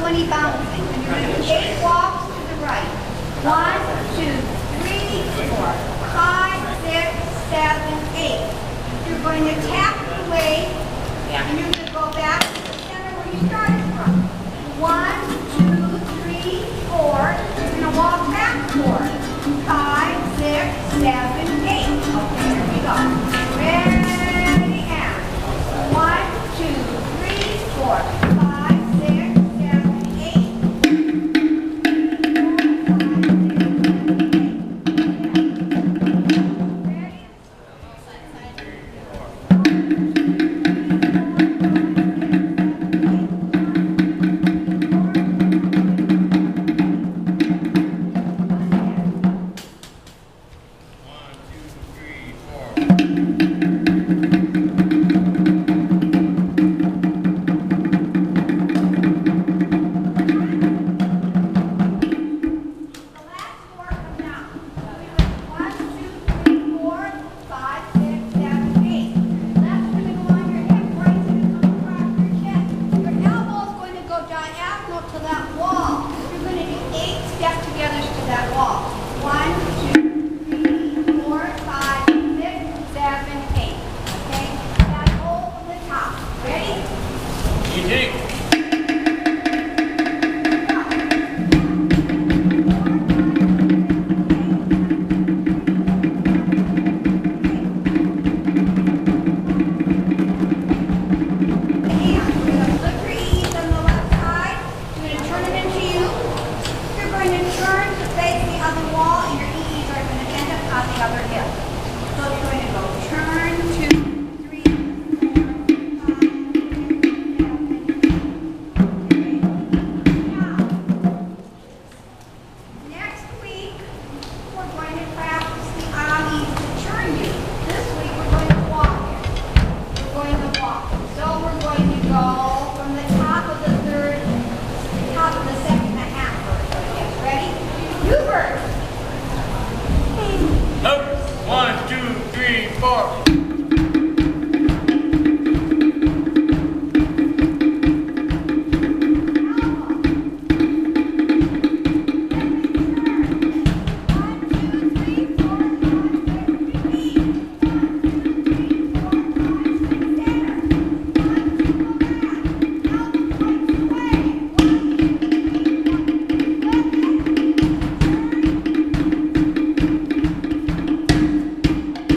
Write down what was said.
20 bouncing. And you're going to do 8 walks to the right. 1, 2, 3, 4, 5, 6, 7, 8. You're going to tap the weight, and you're going to go back to the center where you started from. 1, 2, 3, 4. You're going to walk back 4. 5, 6, 7, 8. Okay, here we go. Ready, and 1, 2, 3, 4, 5, 6, 7, 1, 2, 3, 4.